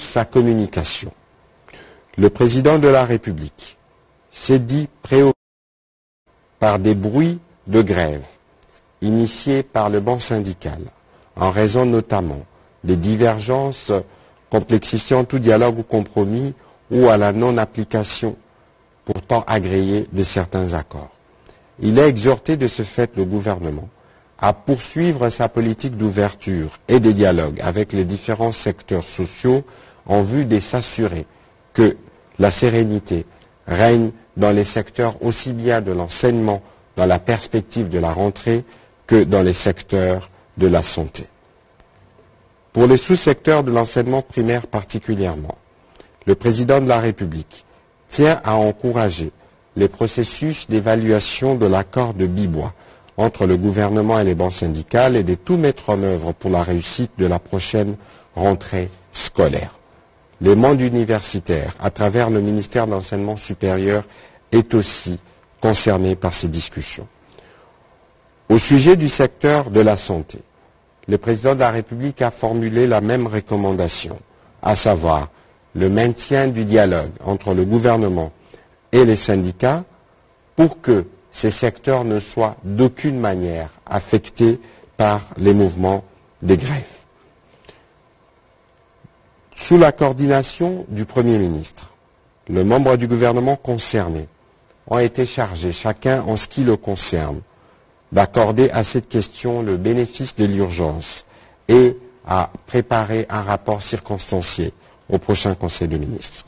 sur sa communication. Le président de la République s'est dit préoccupé par des bruits de grève initiés par le banc syndical, en raison notamment des divergences complexifiant tout dialogue ou compromis ou à la non-application pourtant agréée de certains accords. Il a exhorté de ce fait le gouvernement à poursuivre sa politique d'ouverture et de dialogue avec les différents secteurs sociaux en vue de s'assurer que la sérénité règne dans les secteurs aussi bien de l'enseignement dans la perspective de la rentrée que dans les secteurs de la santé. Pour les sous-secteurs de l'enseignement primaire particulièrement, le président de la République tient à encourager les processus d'évaluation de l'accord de Bibois entre le gouvernement et les bancs syndicales et de tout mettre en œuvre pour la réussite de la prochaine rentrée scolaire. Le monde universitaire, à travers le ministère de l'Enseignement supérieur, est aussi concerné par ces discussions. Au sujet du secteur de la santé, le président de la République a formulé la même recommandation, à savoir le maintien du dialogue entre le gouvernement et les syndicats pour que ces secteurs ne soient d'aucune manière affectés par les mouvements de grève. Sous la coordination du Premier ministre, les membres du gouvernement concernés ont été chargés, chacun en ce qui le concerne, d'accorder à cette question le bénéfice de l'urgence et à préparer un rapport circonstancié au prochain Conseil des ministres.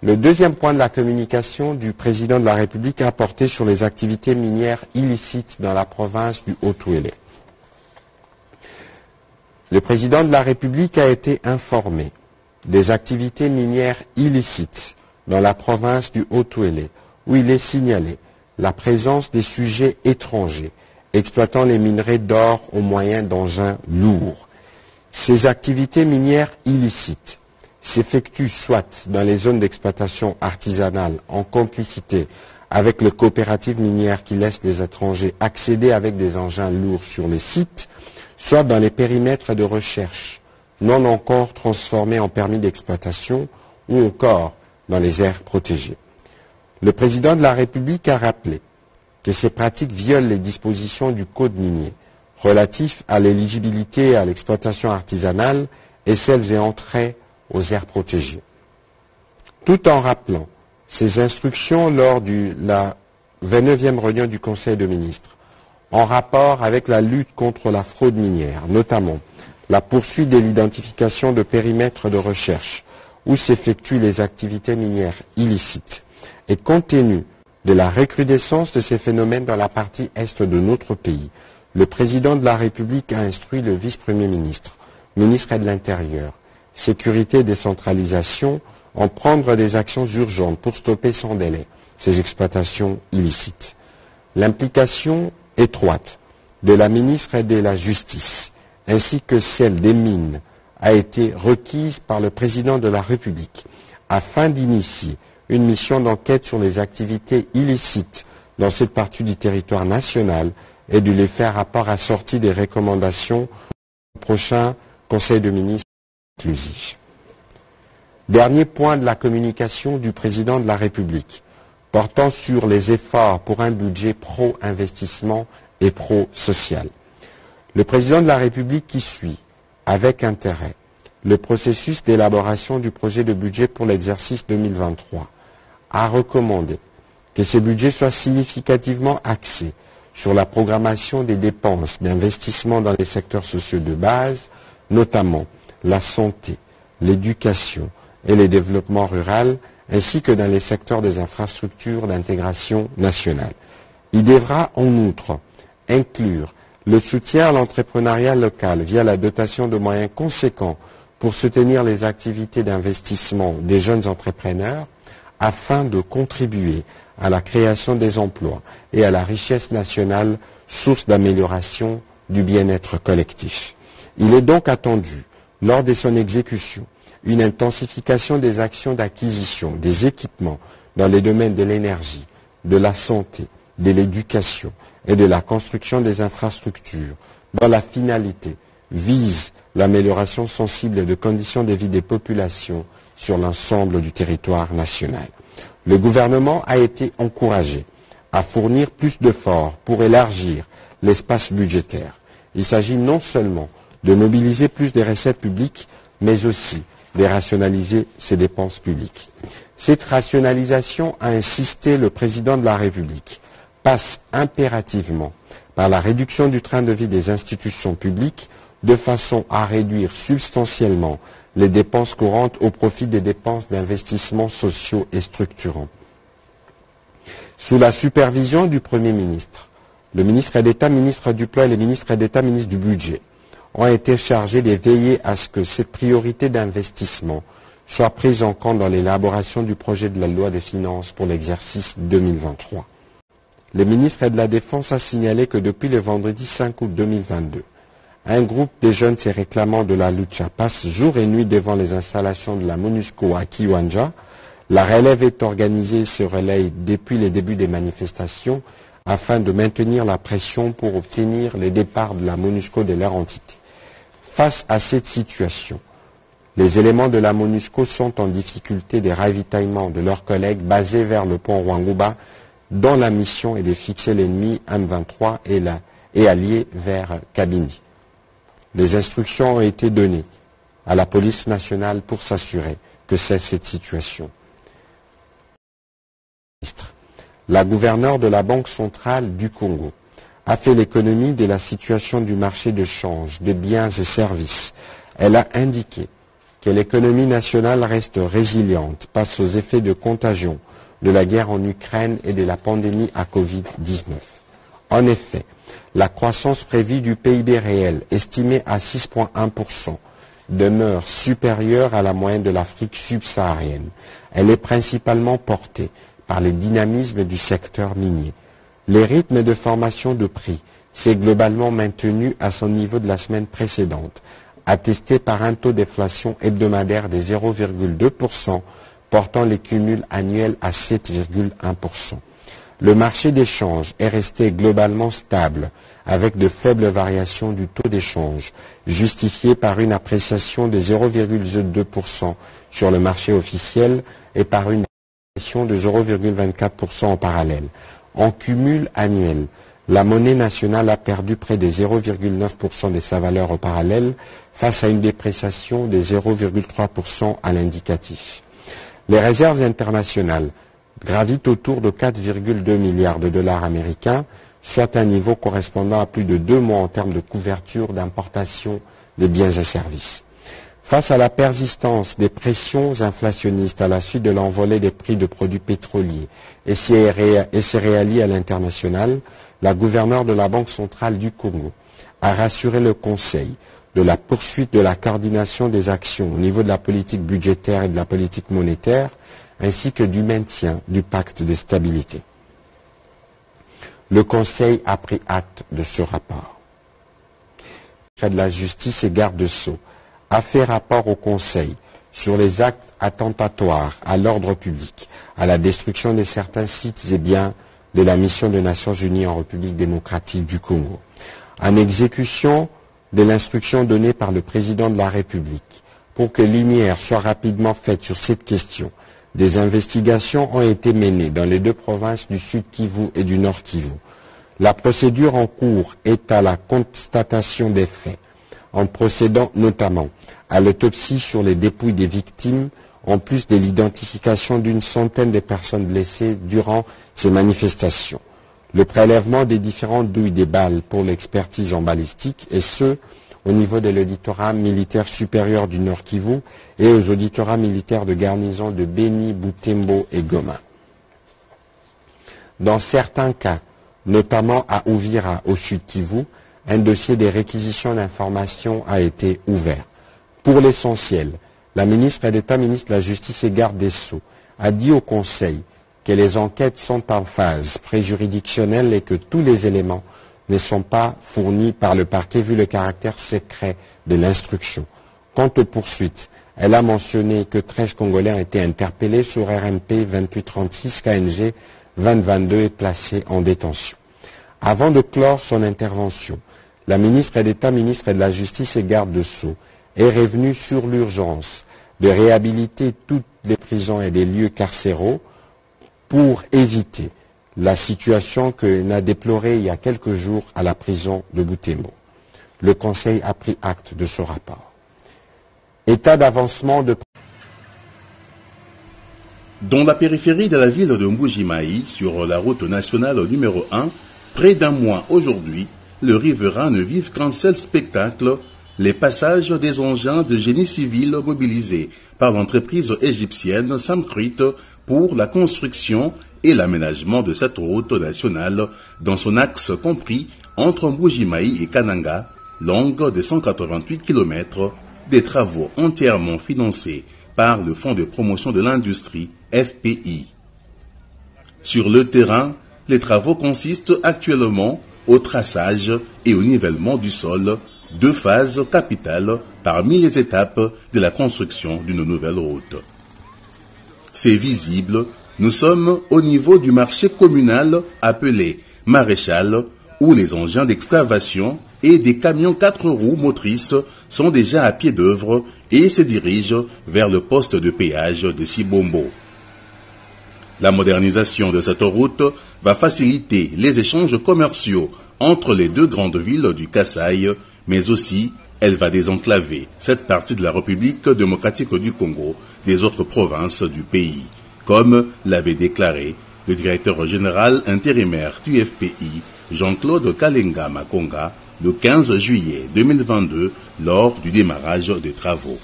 Le deuxième point de la communication du président de la République a porté sur les activités minières illicites dans la province du Haut-Touélé. Le président de la République a été informé des activités minières illicites dans la province du Haut-Touélé, où il est signalé la présence des sujets étrangers exploitant les minerais d'or au moyen d'engins lourds. Ces activités minières illicites s'effectuent soit dans les zones d'exploitation artisanale en complicité avec les coopératives minières qui laissent les étrangers accéder avec des engins lourds sur les sites, soit dans les périmètres de recherche non encore transformés en permis d'exploitation ou encore dans les aires protégées. Le président de la République a rappelé que ces pratiques violent les dispositions du Code minier relatifs à l'éligibilité et à l'exploitation artisanale et celles ayant trait aux aires protégées. Tout en rappelant ces instructions lors de la 29e réunion du Conseil des ministres, en rapport avec la lutte contre la fraude minière, notamment la poursuite de l'identification de périmètres de recherche où s'effectuent les activités minières illicites, et compte tenu de la recrudescence de ces phénomènes dans la partie est de notre pays, le président de la République a instruit le vice-premier ministre, ministre de l'Intérieur, Sécurité et décentralisation, en prendre des actions urgentes pour stopper sans délai ces exploitations illicites. L'implication étroite de la ministre de la Justice ainsi que celle des Mines a été requise par le président de la République afin d'initier une mission d'enquête sur les activités illicites dans cette partie du territoire national et de les faire rapport assorti des recommandations au prochain Conseil des ministres inclusif. Dernier point de la communication du président de la République, portant sur les efforts pour un budget pro-investissement et pro-social. Le président de la République qui suit, avec intérêt, le processus d'élaboration du projet de budget pour l'exercice 2023, a recommandé que ce budget soit significativement axé sur la programmation des dépenses d'investissement dans les secteurs sociaux de base, notamment la santé, l'éducation et le développement rural, ainsi que dans les secteurs des infrastructures d'intégration nationale. Il devra en outre inclure le soutien à l'entrepreneuriat local via la dotation de moyens conséquents pour soutenir les activités d'investissement des jeunes entrepreneurs afin de contribuer à la création des emplois et à la richesse nationale, source d'amélioration du bien-être collectif. Il est donc attendu, lors de son exécution, une intensification des actions d'acquisition des équipements dans les domaines de l'énergie, de la santé, de l'éducation et de la construction des infrastructures, dans la finalité vise l'amélioration sensible de conditions de vie des populations sur l'ensemble du territoire national. Le gouvernement a été encouragé à fournir plus d'efforts pour élargir l'espace budgétaire. Il s'agit non seulement de mobiliser plus de recettes publiques, mais aussi de rationaliser ses dépenses publiques. Cette rationalisation, a insisté le président de la République, passe impérativement par la réduction du train de vie des institutions publiques de façon à réduire substantiellement les dépenses courantes au profit des dépenses d'investissements sociaux et structurants. Sous la supervision du Premier ministre, le ministre d'État, ministre du Plan et le ministre d'État, ministre du Budget ont été chargés de veiller à ce que cette priorité d'investissement soit prise en compte dans l'élaboration du projet de la loi de finances pour l'exercice 2023. Le ministre de la Défense a signalé que depuis le vendredi 5 août 2022, un groupe de jeunes se réclamant de la lucha passe jour et nuit devant les installations de la MONUSCO à Kiwanja. La relève est organisée et se relaye depuis le début des manifestations afin de maintenir la pression pour obtenir le départ de la MONUSCO de leur entité. Face à cette situation, les éléments de la MONUSCO sont en difficulté de ravitaillement de leurs collègues basés vers le pont Rwanguba, dont la mission est de fixer l'ennemi M23 et alliés vers Kabindi. Les instructions ont été données à la police nationale pour s'assurer que c'est cette situation. La gouverneure de la Banque centrale du Congo a fait l'économie de la situation du marché de change de biens et services. Elle a indiqué que l'économie nationale reste résiliente face aux effets de contagion de la guerre en Ukraine et de la pandémie à Covid-19. En effet, la croissance prévue du PIB réel, estimée à 6,1%, demeure supérieure à la moyenne de l'Afrique subsaharienne. Elle est principalement portée par le dynamisme du secteur minier. Les rythmes de formation de prix s'est globalement maintenu à son niveau de la semaine précédente, attesté par un taux d'inflation hebdomadaire de 0,2%, portant les cumuls annuels à 7,1%. Le marché d'échange est resté globalement stable, avec de faibles variations du taux d'échange, justifiées par une appréciation de 0,2% sur le marché officiel et par une appréciation de 0,24% en parallèle. En cumul annuel, la monnaie nationale a perdu près de 0,9% de sa valeur au parallèle face à une dépréciation de 0,3% à l'indicatif. Les réserves internationales gravitent autour de 4,2 milliards de dollars américains, soit un niveau correspondant à plus de 2 mois en termes de couverture d'importation de biens et services. Face à la persistance des pressions inflationnistes à la suite de l'envolée des prix de produits pétroliers et céréaliers à l'international, la gouverneure de la Banque centrale du Congo a rassuré le Conseil de la poursuite de la coordination des actions au niveau de la politique budgétaire et de la politique monétaire, ainsi que du maintien du pacte de stabilité. Le Conseil a pris acte de ce rapport. Le ministre de la Justice et garde-sceaux a fait rapport au Conseil sur les actes attentatoires à l'ordre public, à la destruction de certains sites et biens de la mission des Nations Unies en République démocratique du Congo. En exécution de l'instruction donnée par le président de la République pour que lumière soit rapidement faite sur cette question, des investigations ont été menées dans les 2 provinces du Sud Kivu et du Nord Kivu. La procédure en cours est à la constatation des faits, en procédant notamment à l'autopsie sur les dépouilles des victimes, en plus de l'identification d'une centaine de personnes blessées durant ces manifestations. Le prélèvement des différentes douilles des balles pour l'expertise en balistique, et ce, au niveau de l'auditorat militaire supérieur du Nord Kivu et aux auditorats militaires de garnison de Beni, Butembo et Goma. Dans certains cas, notamment à Uvira, au Sud Kivu, un dossier de réquisition d'informations a été ouvert. Pour l'essentiel, la ministre d'État, ministre de la Justice et garde des Sceaux a dit au Conseil que les enquêtes sont en phase préjuridictionnelle et que tous les éléments ne sont pas fournis par le parquet vu le caractère secret de l'instruction. Quant aux poursuites, elle a mentionné que 13 Congolais ont été interpellés sur RMP 2836 KNG 2022 et placés en détention. Avant de clore son intervention, la ministre d'État, ministre de la Justice et garde de Sceaux, est revenue sur l'urgence de réhabiliter toutes les prisons et les lieux carcéraux pour éviter la situation qu'on a déplorée il y a quelques jours à la prison de Butembo. Le Conseil a pris acte de ce rapport. État d'avancement de... Dans la périphérie de la ville de Mbuji-Mayi, sur la route nationale numéro 1, près d'un mois aujourd'hui, les riverains ne vivent qu'un seul spectacle, les passages des engins de génie civil mobilisés par l'entreprise égyptienne Samcrit pour la construction et l'aménagement de cette route nationale dans son axe compris entre Mbuji-Mayi et Kananga, longue de 188 km, des travaux entièrement financés par le Fonds de promotion de l'industrie, FPI. Sur le terrain, les travaux consistent actuellement au traçage et au nivellement du sol, deux phases capitales parmi les étapes de la construction d'une nouvelle route. C'est visible, nous sommes au niveau du marché communal appelé Maréchal, où les engins d'excavation et des camions 4 roues motrices sont déjà à pied d'œuvre et se dirigent vers le poste de péage de Sibombo. La modernisation de cette route va faciliter les échanges commerciaux entre les deux grandes villes du Kasaï, mais aussi elle va désenclaver cette partie de la République démocratique du Congo des autres provinces du pays, comme l'avait déclaré le directeur général intérimaire du FPI, Jean-Claude Kalenga Makonga, le 15 juillet 2022 lors du démarrage des travaux.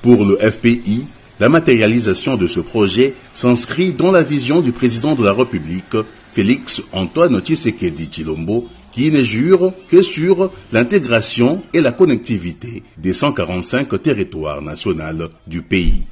Pour le FPI, la matérialisation de ce projet s'inscrit dans la vision du président de la République, Félix Antoine Tshisekedi Tshilombo, qui ne jure que sur l'intégration et la connectivité des 145 territoires nationaux du pays.